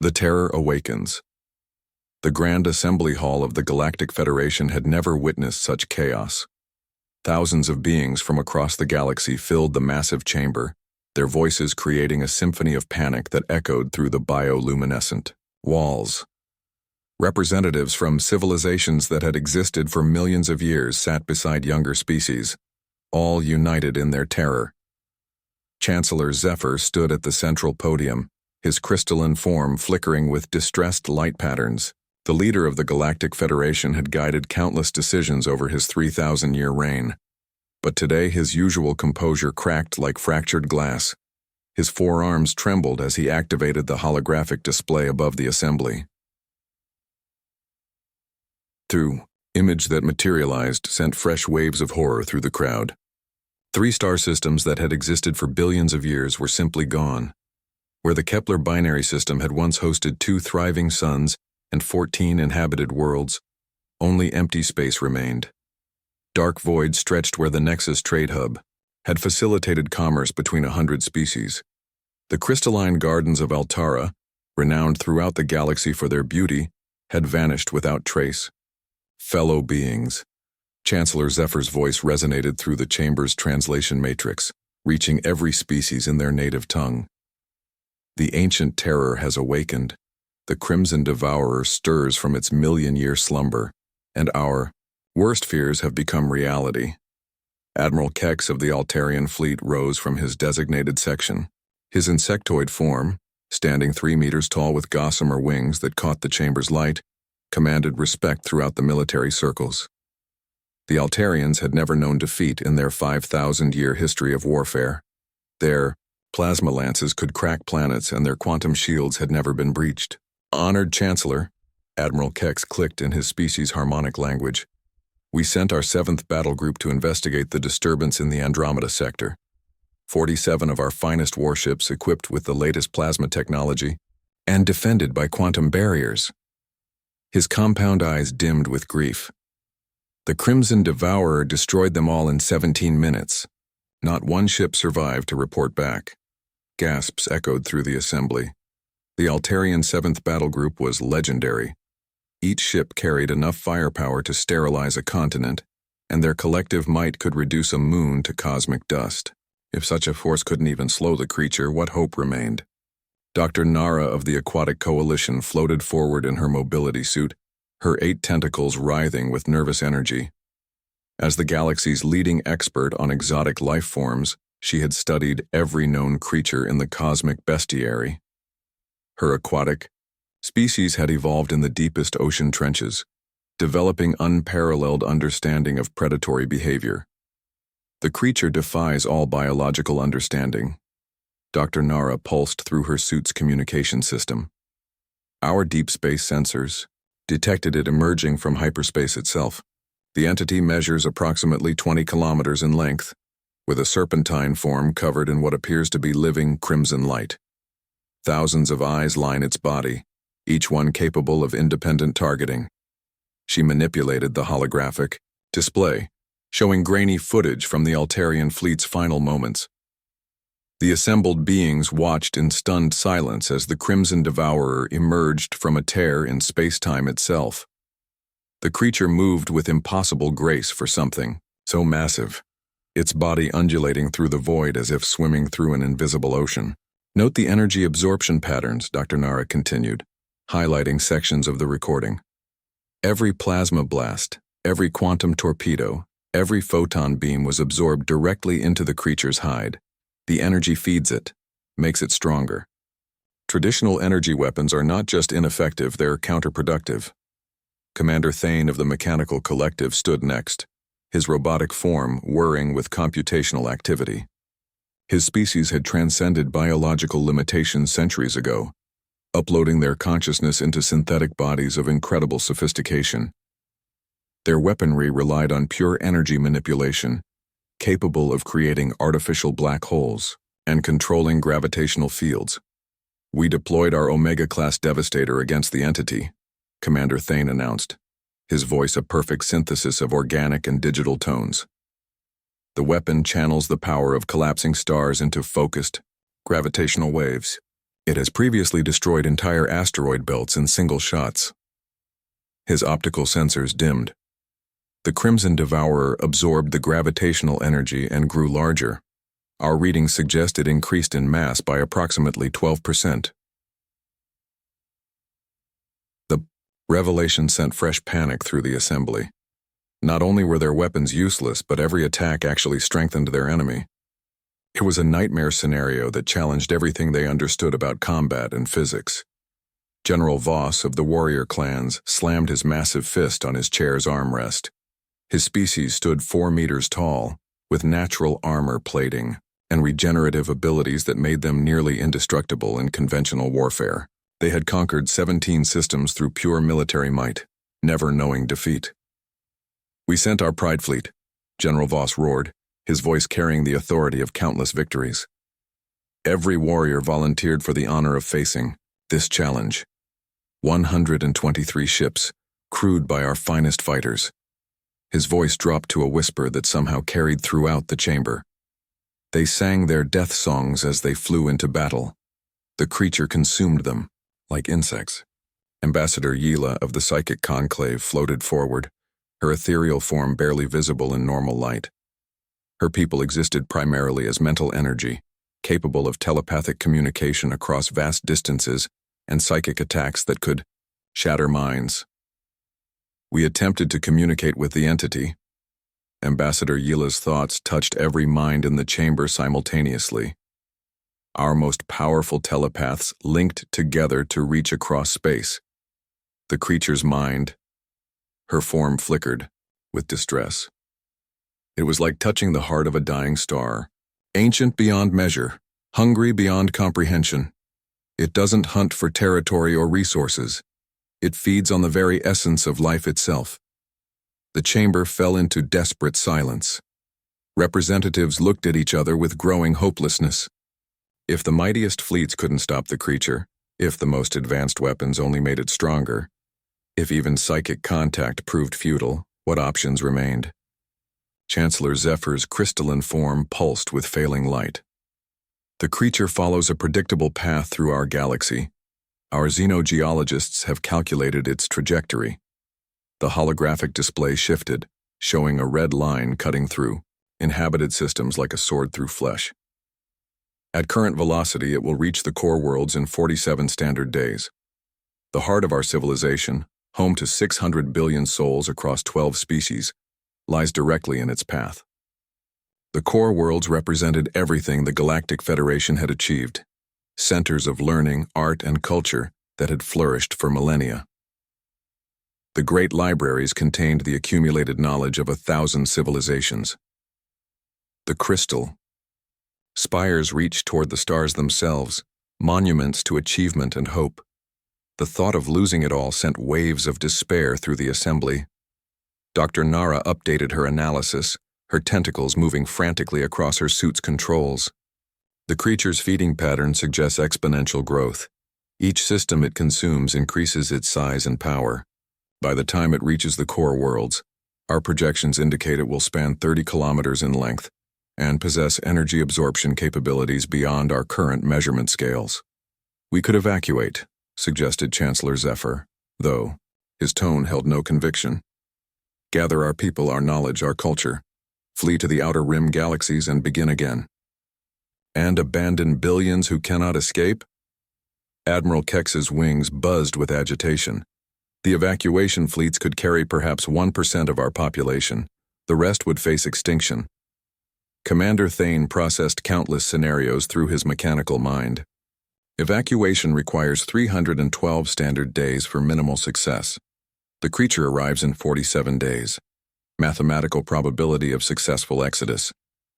The Terror awakens. The Grand Assembly Hall of the Galactic Federation had never witnessed such chaos. Thousands of beings from across the galaxy filled the massive chamber, their voices creating a symphony of panic that echoed through the bioluminescent walls. Representatives from civilizations that had existed for millions of years sat beside younger species, all united in their terror. Chancellor Zephyr stood at the central podium, his crystalline form flickering with distressed light patterns. The leader of the Galactic Federation had guided countless decisions over his 3,000-year reign. But today his usual composure cracked like fractured glass. His forearms trembled as he activated the holographic display above the assembly. Through image that materialized sent fresh waves of horror through the crowd. 3 star systems that had existed for billions of years were simply gone. Where the Kepler binary system had once hosted 2 thriving suns and 14 inhabited worlds, only empty space remained. Dark void stretched where the Nexus trade hub had facilitated commerce between 100 species. The crystalline gardens of Altara, renowned throughout the galaxy for their beauty, had vanished without trace. Fellow beings. Chancellor Zephyr's voice resonated through the chamber's translation matrix, reaching every species in their native tongue. The ancient terror has awakened. The Crimson Devourer stirs from its million-year slumber, and our worst fears have become reality. Admiral Kex of the Altarian fleet rose from his designated section, his insectoid form, standing 3 meters tall with gossamer wings that caught the chamber's light, commanded respect throughout the military circles. The Altarians had never known defeat in their 5,000-year history of warfare. Their plasma lances could crack planets and their quantum shields had never been breached. Honored Chancellor, Admiral Kex clicked in his species' harmonic language. We sent our 7th battle group to investigate the disturbance in the Andromeda sector. 47 of our finest warships equipped with the latest plasma technology and defended by quantum barriers. His compound eyes dimmed with grief. The Crimson Devourer destroyed them all in 17 minutes. Not one ship survived to report back. Gasps echoed through the assembly. The Altarian 7th Battle Group was legendary. Each ship carried enough firepower to sterilize a continent, and their collective might could reduce a moon to cosmic dust. If such a force couldn't even slow the creature, what hope remained? Dr. Nara of the Aquatic Coalition floated forward in her mobility suit, her 8 tentacles writhing with nervous energy. As the galaxy's leading expert on exotic life forms, she had studied every known creature in the cosmic bestiary. Her aquatic species had evolved in the deepest ocean trenches, developing unparalleled understanding of predatory behavior. The creature defies all biological understanding. Dr. Nara pulsed through her suit's communication system. Our deep space sensors detected it emerging from hyperspace itself. The entity measures approximately 20 kilometers in length, with a serpentine form covered in what appears to be living crimson light. Thousands of eyes line its body, each one capable of independent targeting. She manipulated the holographic display, showing grainy footage from the Altarian fleet's final moments. The assembled beings watched in stunned silence as the Crimson Devourer emerged from a tear in space-time itself. The creature moved with impossible grace for something so massive, its body undulating through the void as if swimming through an invisible ocean. Note the energy absorption patterns, Dr. Nara continued, highlighting sections of the recording. Every plasma blast, every quantum torpedo, every photon beam was absorbed directly into the creature's hide. The energy feeds it, makes it stronger. Traditional energy weapons are not just ineffective, they're counterproductive. Commander Thane of the Mechanical Collective stood next, his robotic form whirring with computational activity. His species had transcended biological limitations centuries ago, uploading their consciousness into synthetic bodies of incredible sophistication. Their weaponry relied on pure energy manipulation, capable of creating artificial black holes and controlling gravitational fields. We deployed our Omega-class Devastator against the entity, Commander Thane announced, his voice a perfect synthesis of organic and digital tones. The weapon channels the power of collapsing stars into focused, gravitational waves. It has previously destroyed entire asteroid belts in single shots. His optical sensors dimmed. The Crimson Devourer absorbed the gravitational energy and grew larger. Our readings suggest it increased in mass by approximately 12%. The revelation sent fresh panic through the assembly. Not only were their weapons useless, but every attack actually strengthened their enemy. It was a nightmare scenario that challenged everything they understood about combat and physics. General Voss of the warrior clans slammed his massive fist on his chair's armrest. His species stood 4 meters tall, with natural armor plating and regenerative abilities that made them nearly indestructible in conventional warfare. They had conquered 17 systems through pure military might, never knowing defeat. "We sent our Pride Fleet," General Voss roared, his voice carrying the authority of countless victories. Every warrior volunteered for the honor of facing this challenge. 123 ships, crewed by our finest fighters. His voice dropped to a whisper that somehow carried throughout the chamber. They sang their death songs as they flew into battle. The creature consumed them, like insects. Ambassador Yila of the Psychic Conclave floated forward, her ethereal form barely visible in normal light. Her people existed primarily as mental energy, capable of telepathic communication across vast distances and psychic attacks that could shatter minds. "We attempted to communicate with the entity." Ambassador Yila's thoughts touched every mind in the chamber simultaneously. Our most powerful telepaths linked together to reach across space. The creature's mind, her form flickered with distress. It was like touching the heart of a dying star, ancient beyond measure, hungry beyond comprehension. It doesn't hunt for territory or resources. It feeds on the very essence of life itself. The chamber fell into desperate silence. Representatives looked at each other with growing hopelessness. If the mightiest fleets couldn't stop the creature, if the most advanced weapons only made it stronger, if even psychic contact proved futile, what options remained? Chancellor Zephyr's crystalline form pulsed with failing light. "The creature follows a predictable path through our galaxy. Our xenogeologists have calculated its trajectory." The holographic display shifted, showing a red line cutting through inhabited systems like a sword through flesh. "At current velocity, it will reach the core worlds in 47 standard days. The heart of our civilization, home to 600 billion souls across 12 species, lies directly in its path." The core worlds represented everything the Galactic Federation had achieved, centers of learning, art, and culture that had flourished for millennia. The great libraries contained the accumulated knowledge of 1,000 civilizations. The crystal. Spires reached toward the stars themselves, monuments to achievement and hope. The thought of losing it all sent waves of despair through the assembly. Dr. Nara updated her analysis, her tentacles moving frantically across her suit's controls. The creature's feeding pattern suggests exponential growth. Each system it consumes increases its size and power. By the time it reaches the core worlds, our projections indicate it will span 30 kilometers in length and possess energy absorption capabilities beyond our current measurement scales. "We could evacuate," suggested Chancellor Zephyr, though his tone held no conviction. "Gather our people, our knowledge, our culture, flee to the outer rim galaxies and begin again." "And abandon billions who cannot escape?" Admiral Kex's wings buzzed with agitation. "The evacuation fleets could carry perhaps 1% of our population. The rest would face extinction." Commander Thane processed countless scenarios through his mechanical mind. Evacuation requires 312 standard days for minimal success. The creature arrives in 47 days. Mathematical probability of successful exodus,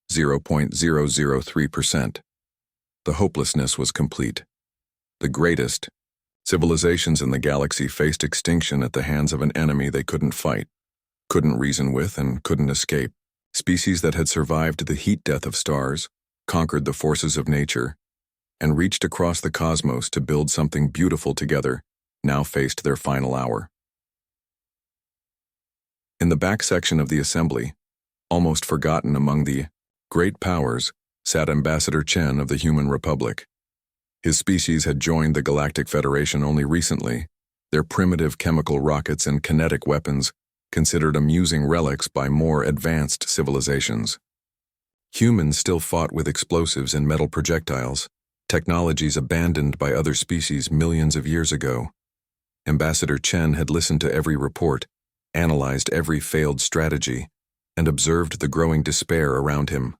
0.003%. The hopelessness was complete. The greatest civilizations in the galaxy faced extinction at the hands of an enemy they couldn't fight, couldn't reason with, and couldn't escape. Species that had survived the heat death of stars, conquered the forces of nature, and reached across the cosmos to build something beautiful together, now faced their final hour. In the back section of the assembly, almost forgotten among the great powers, sat Ambassador Chen of the Human Republic. His species had joined the Galactic Federation only recently, their primitive chemical rockets and kinetic weapons considered amusing relics by more advanced civilizations. Humans still fought with explosives and metal projectiles, technologies abandoned by other species millions of years ago. Ambassador Chen had listened to every report, analyzed every failed strategy, and observed the growing despair around him.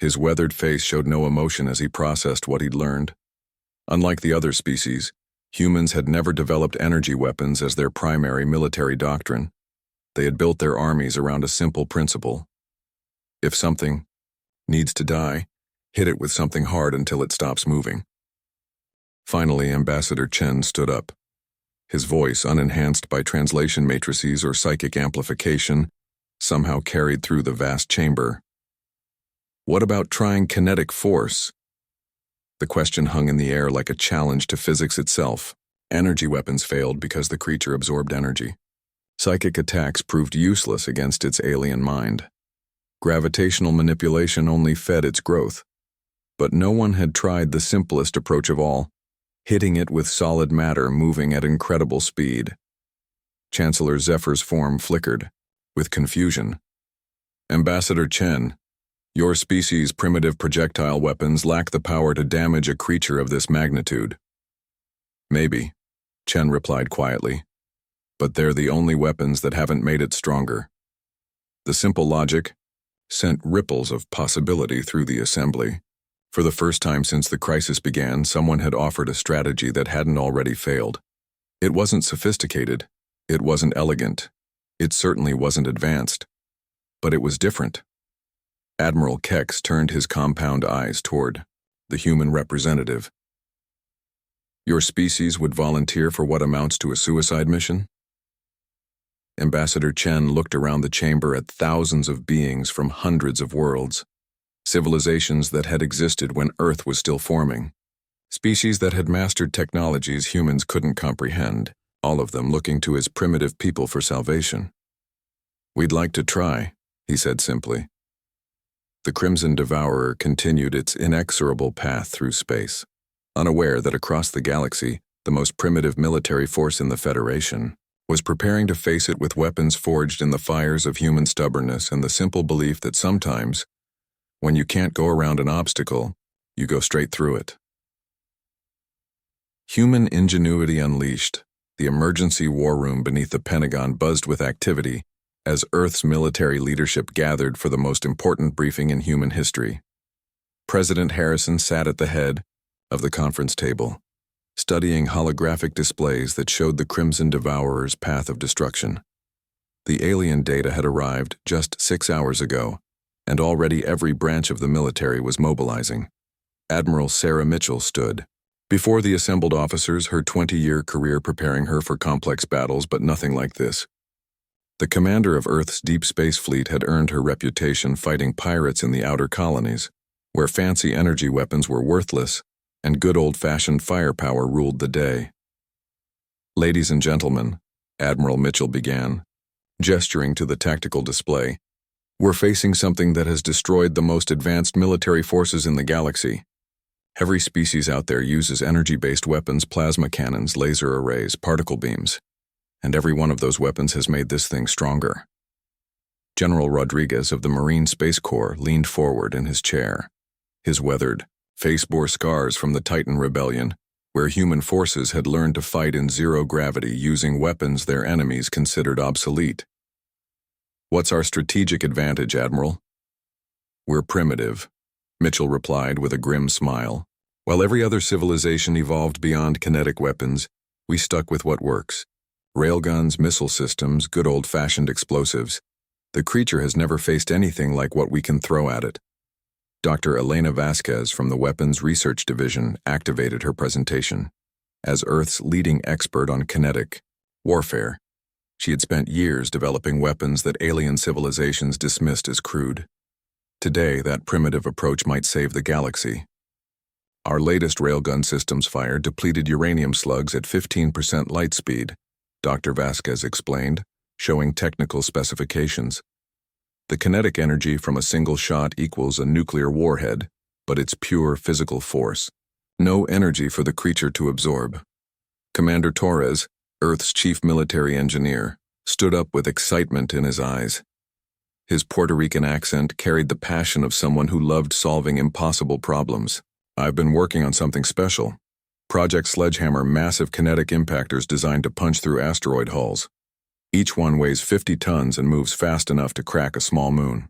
His weathered face showed no emotion as he processed what he'd learned. Unlike the other species, humans had never developed energy weapons as their primary military doctrine. They had built their armies around a simple principle. If something needs to die, hit it with something hard until it stops moving. Finally, Ambassador Chen stood up. His voice, unenhanced by translation matrices or psychic amplification, somehow carried through the vast chamber. What about trying kinetic force? The question hung in the air like a challenge to physics itself. Energy weapons failed because the creature absorbed energy. Psychic attacks proved useless against its alien mind. Gravitational manipulation only fed its growth. But no one had tried the simplest approach of all, hitting it with solid matter moving at incredible speed. Chancellor Zephyr's form flickered, with confusion. Ambassador Chen, your species' primitive projectile weapons lack the power to damage a creature of this magnitude. Maybe, Chen replied quietly, but they're the only weapons that haven't made it stronger. The simple logic sent ripples of possibility through the assembly. For the first time since the crisis began, someone had offered a strategy that hadn't already failed. It wasn't sophisticated, it wasn't elegant, it certainly wasn't advanced, but it was different. Admiral Kex turned his compound eyes toward the human representative. Your species would volunteer for what amounts to a suicide mission? Ambassador Chen looked around the chamber at thousands of beings from hundreds of worlds. Civilizations that had existed when Earth was still forming. Species that had mastered technologies humans couldn't comprehend, all of them looking to his primitive people for salvation. We'd like to try, he said simply. The Crimson Devourer continued its inexorable path through space, unaware that across the galaxy, the most primitive military force in the Federation was preparing to face it with weapons forged in the fires of human stubbornness and the simple belief that sometimes, when you can't go around an obstacle, you go straight through it. Human ingenuity unleashed, the emergency war room beneath the Pentagon buzzed with activity as Earth's military leadership gathered for the most important briefing in human history. President Harrison sat at the head of the conference table, studying holographic displays that showed the Crimson Devourer's path of destruction. The alien data had arrived just 6 hours ago, and already every branch of the military was mobilizing. Admiral Sarah Mitchell stood before the assembled officers, her 20-year career preparing her for complex battles, but nothing like this. The commander of Earth's deep space fleet had earned her reputation fighting pirates in the outer colonies, where fancy energy weapons were worthless and good old-fashioned firepower ruled the day. Ladies and gentlemen, Admiral Mitchell began, gesturing to the tactical display, we're facing something that has destroyed the most advanced military forces in the galaxy. Every species out there uses energy-based weapons, plasma cannons, laser arrays, particle beams, and every one of those weapons has made this thing stronger. General Rodriguez of the Marine Space Corps leaned forward in his chair. His weathered face bore scars from the Titan Rebellion, where human forces had learned to fight in zero gravity using weapons their enemies considered obsolete. What's our strategic advantage, Admiral? We're primitive, Mitchell replied with a grim smile. While every other civilization evolved beyond kinetic weapons, we stuck with what works. Railguns, missile systems, good old-fashioned explosives. The creature has never faced anything like what we can throw at it. Dr. Elena Vasquez from the Weapons Research Division activated her presentation. As Earth's leading expert on kinetic warfare, she had spent years developing weapons that alien civilizations dismissed as crude. Today, that primitive approach might save the galaxy. Our latest railgun systems fire depleted uranium slugs at 15% light speed, Dr. Vasquez explained, showing technical specifications. The kinetic energy from a single shot equals a nuclear warhead, but it's pure physical force, No energy for the creature to absorb. Commander Torres, Earth's chief military engineer, stood up with excitement in his eyes. His Puerto Rican accent carried the passion of someone who loved solving impossible problems. I've been working on something special. Project Sledgehammer massive kinetic impactors designed to punch through asteroid hulls. Each one weighs 50 tons and moves fast enough to crack a small moon.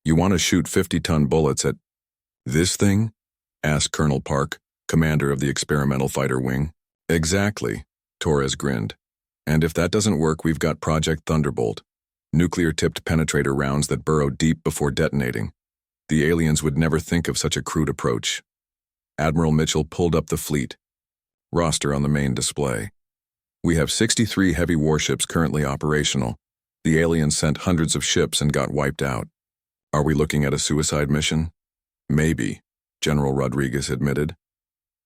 You want to shoot 50-ton bullets at this thing? Asked Colonel Park, commander of the experimental fighter wing. Exactly, Torres grinned. And if that doesn't work, we've got Project Thunderbolt. Nuclear-tipped penetrator rounds that burrow deep before detonating. The aliens would never think of such a crude approach. Admiral Mitchell pulled up the fleet roster on the main display. We have 63 heavy warships currently operational. The aliens sent hundreds of ships and got wiped out. Are we looking at a suicide mission? Maybe, General Rodriguez admitted.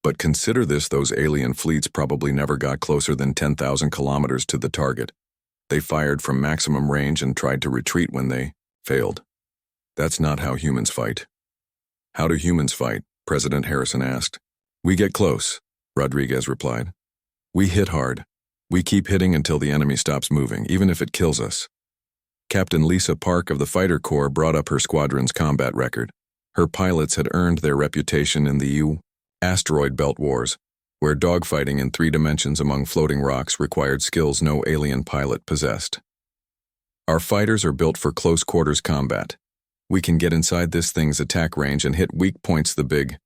But consider this, those alien fleets probably never got closer than 10,000 kilometers to the target. They fired from maximum range and tried to retreat when they failed. That's not how humans fight. How do humans fight? President Harrison asked. We get close, Rodriguez replied. We hit hard. We keep hitting until the enemy stops moving, even if it kills us. Captain Lisa Park of the Fighter Corps brought up her squadron's combat record. Her pilots had earned their reputation in the asteroid belt wars, where dogfighting in 3 dimensions among floating rocks required skills no alien pilot possessed. Our fighters are built for close quarters combat. We can get inside this thing's attack range and hit weak points the big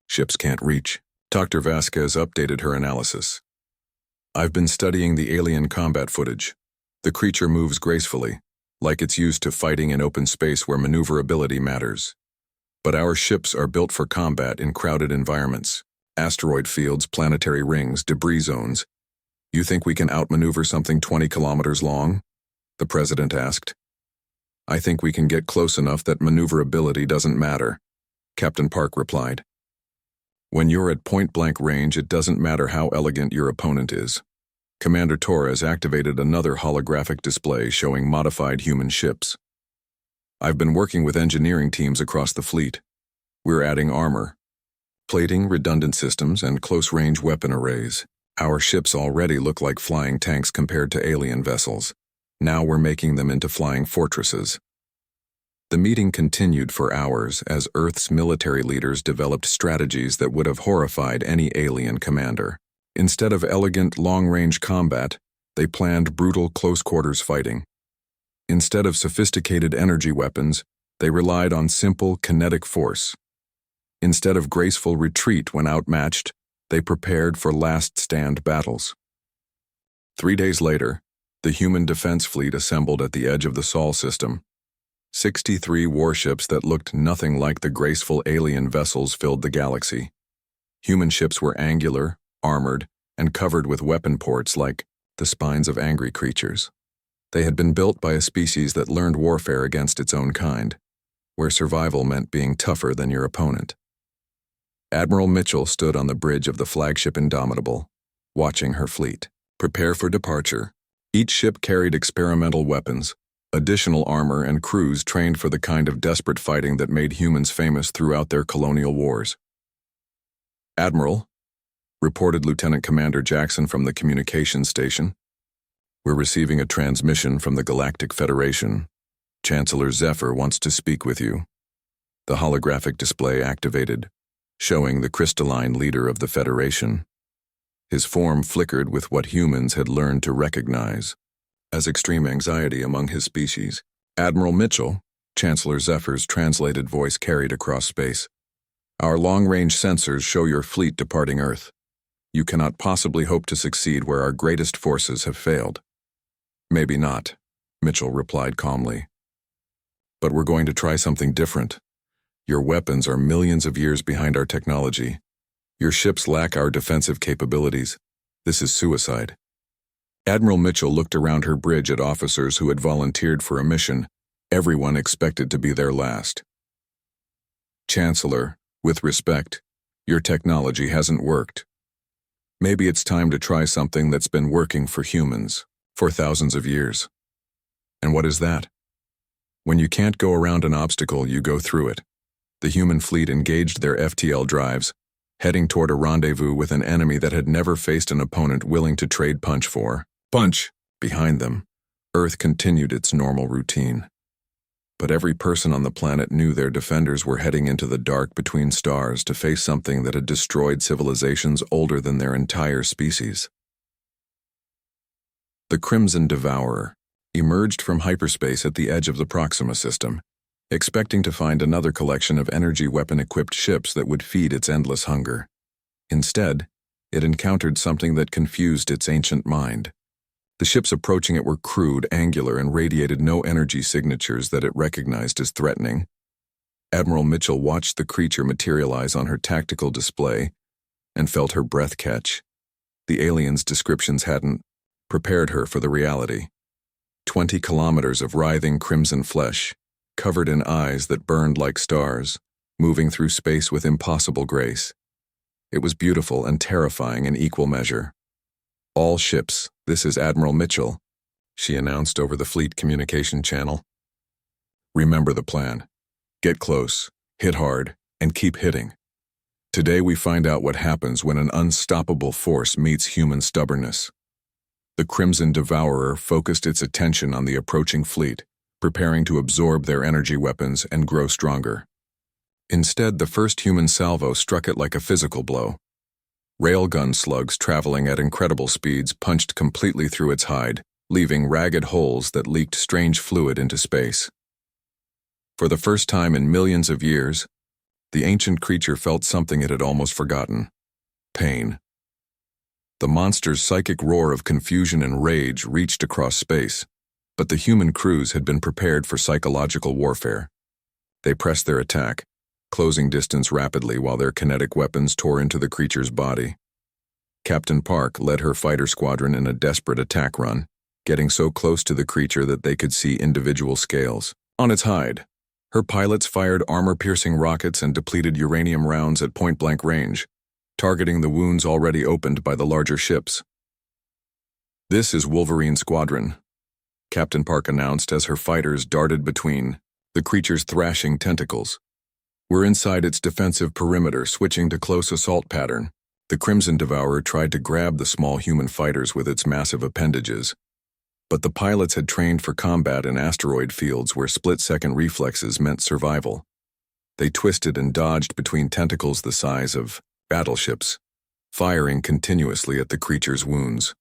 ships can't reach. Dr. Vasquez updated her analysis. I've been studying the alien combat footage. The creature moves gracefully, like it's used to fighting in open space where maneuverability matters. But our ships are built for combat in crowded environments. Asteroid fields, planetary rings, debris zones. You think we can outmaneuver something 20 kilometers long? The president asked. I think we can get close enough that maneuverability doesn't matter, Captain Park replied. When you're at point-blank range, it doesn't matter how elegant your opponent is. Commander Torres activated another holographic display showing modified human ships. I've been working with engineering teams across the fleet. We're adding armor, plating, redundant systems, and close-range weapon arrays. Our ships already look like flying tanks compared to alien vessels. Now we're making them into flying fortresses. The meeting continued for hours as Earth's military leaders developed strategies that would have horrified any alien commander. Instead of elegant, long-range combat, they planned brutal close-quarters fighting. Instead of sophisticated energy weapons, they relied on simple kinetic force. Instead of graceful retreat when outmatched, they prepared for last-stand battles. 3 days later, the human defense fleet assembled at the edge of the Sol system. 63 warships that looked nothing like the graceful alien vessels filled the galaxy. Human ships were angular, armored, and covered with weapon ports like the spines of angry creatures. They had been built by a species that learned warfare against its own kind, where survival meant being tougher than your opponent. Admiral Mitchell stood on the bridge of the flagship Indomitable, watching her fleet prepare for departure. Each ship carried experimental weapons, additional armor, and crews trained for the kind of desperate fighting that made humans famous throughout their colonial wars. Admiral, reported Lieutenant Commander Jackson from the communications station. We're receiving a transmission from the Galactic Federation. Chancellor Zephyr wants to speak with you. The holographic display activated, showing the crystalline leader of the Federation. His form flickered with what humans had learned to recognize as extreme anxiety among his species. Admiral Mitchell, Chancellor Zephyr's translated voice carried across space. Our long-range sensors show your fleet departing Earth. You cannot possibly hope to succeed where our greatest forces have failed. Maybe not, Mitchell replied calmly. But we're going to try something different. Your weapons are millions of years behind our technology. Your ships lack our defensive capabilities. This is suicide. Admiral Mitchell looked around her bridge at officers who had volunteered for a mission. Everyone expected to be their last. Chancellor, with respect, your technology hasn't worked. Maybe it's time to try something that's been working for humans for thousands of years. And what is that? When you can't go around an obstacle, you go through it. The human fleet engaged their FTL drives, heading toward a rendezvous with an enemy that had never faced an opponent willing to trade punch for. Punch! Behind them, Earth continued its normal routine. But every person on the planet knew their defenders were heading into the dark between stars to face something that had destroyed civilizations older than their entire species. The Crimson Devourer emerged from hyperspace at the edge of the Proxima system, expecting to find another collection of energy weapon-equipped ships that would feed its endless hunger. Instead, it encountered something that confused its ancient mind. The ships approaching it were crude, angular, and radiated no energy signatures that it recognized as threatening. Admiral Mitchell watched the creature materialize on her tactical display and felt her breath catch. The alien's descriptions hadn't prepared her for the reality. 20 kilometers of writhing crimson flesh, covered in eyes that burned like stars, moving through space with impossible grace. It was beautiful and terrifying in equal measure. "All ships, this is Admiral Mitchell," she announced over the fleet communication channel. "Remember the plan. Get close, hit hard, and keep hitting. Today we find out what happens when an unstoppable force meets human stubbornness." The Crimson Devourer focused its attention on the approaching fleet, preparing to absorb their energy weapons and grow stronger. Instead, the first human salvo struck it like a physical blow. Railgun slugs traveling at incredible speeds punched completely through its hide, leaving ragged holes that leaked strange fluid into space. For the first time in millions of years, the ancient creature felt something it had almost forgotten: pain. The monster's psychic roar of confusion and rage reached across space, but the human crews had been prepared for psychological warfare. They pressed their attack, closing distance rapidly while their kinetic weapons tore into the creature's body. Captain Park led her fighter squadron in a desperate attack run, getting so close to the creature that they could see individual scales on its hide. Her pilots fired armor-piercing rockets and depleted uranium rounds at point-blank range, targeting the wounds already opened by the larger ships. "This is Wolverine Squadron," Captain Park announced as her fighters darted between the creature's thrashing tentacles. "We're inside its defensive perimeter, switching to close assault pattern." The Crimson Devourer tried to grab the small human fighters with its massive appendages, but the pilots had trained for combat in asteroid fields where split-second reflexes meant survival. They twisted and dodged between tentacles the size of battleships, firing continuously at the creature's wounds.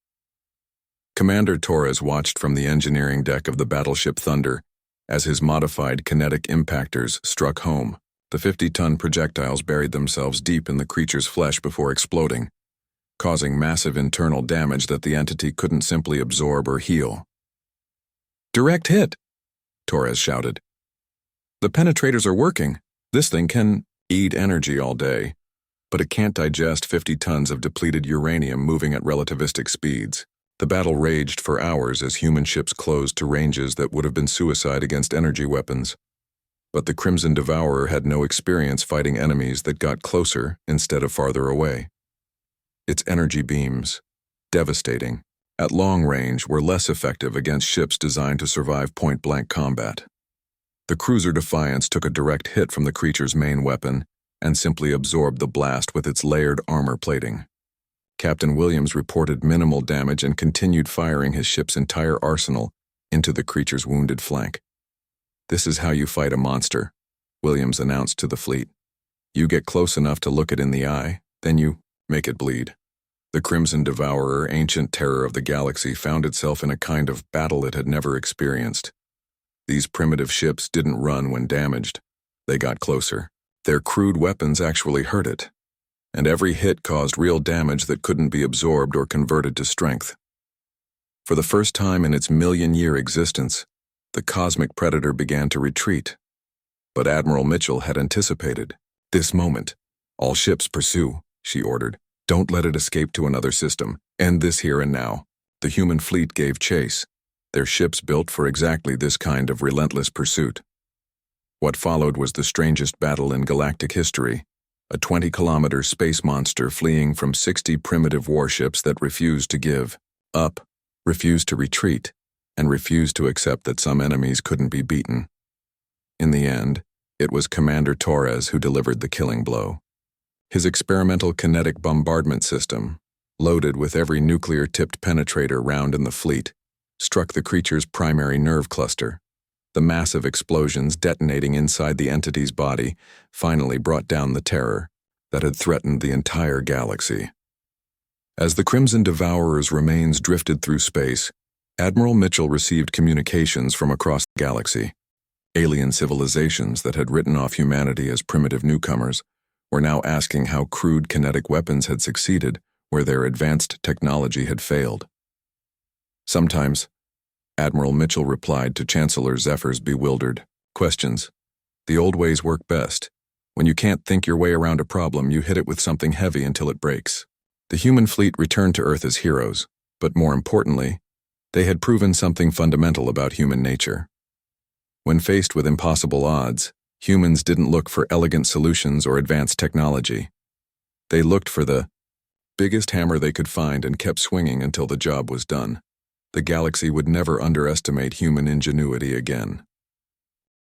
Commander Torres watched from the engineering deck of the battleship Thunder as his modified kinetic impactors struck home. The 50-ton projectiles buried themselves deep in the creature's flesh before exploding, causing massive internal damage that the entity couldn't simply absorb or heal. "Direct hit," Torres shouted. "The penetrators are working. This thing can eat energy all day, but it can't digest 50 tons of depleted uranium moving at relativistic speeds." The battle raged for hours as human ships closed to ranges that would have been suicide against energy weapons. But the Crimson Devourer had no experience fighting enemies that got closer instead of farther away. Its energy beams, devastating, at long range were less effective against ships designed to survive point-blank combat. The cruiser Defiance took a direct hit from the creature's main weapon and simply absorbed the blast with its layered armor plating. Captain Williams reported minimal damage and continued firing his ship's entire arsenal into the creature's wounded flank. "This is how you fight a monster," Williams announced to the fleet. "You get close enough to look it in the eye, then you make it bleed." The Crimson Devourer, ancient terror of the galaxy, found itself in a kind of battle it had never experienced. These primitive ships didn't run when damaged. They got closer. Their crude weapons actually hurt it, and every hit caused real damage that couldn't be absorbed or converted to strength. For the first time in its million-year existence, the cosmic predator began to retreat. But Admiral Mitchell had anticipated this moment. "All ships pursue," she ordered. "Don't let it escape to another system. End this here and now." The human fleet gave chase, their ships built for exactly this kind of relentless pursuit. What followed was the strangest battle in galactic history, a 20-kilometer space monster fleeing from 60 primitive warships that refused to give up, refused to retreat, and refused to accept that some enemies couldn't be beaten. In the end, it was Commander Torres who delivered the killing blow. His experimental kinetic bombardment system, loaded with every nuclear-tipped penetrator round in the fleet, struck the creature's primary nerve cluster. The massive explosions detonating inside the entity's body finally brought down the terror that had threatened the entire galaxy. As the Crimson Devourer's remains drifted through space, Admiral Mitchell received communications from across the galaxy. Alien civilizations that had written off humanity as primitive newcomers were now asking how crude kinetic weapons had succeeded where their advanced technology had failed. Sometimes, Admiral Mitchell replied to Chancellor Zephyr's bewildered questions. The old ways work best. When you can't think your way around a problem, you hit it with something heavy until it breaks. The human fleet returned to Earth as heroes, but more importantly, they had proven something fundamental about human nature. When faced with impossible odds, humans didn't look for elegant solutions or advanced technology. They looked for the biggest hammer they could find and kept swinging until the job was done. The galaxy would never underestimate human ingenuity again.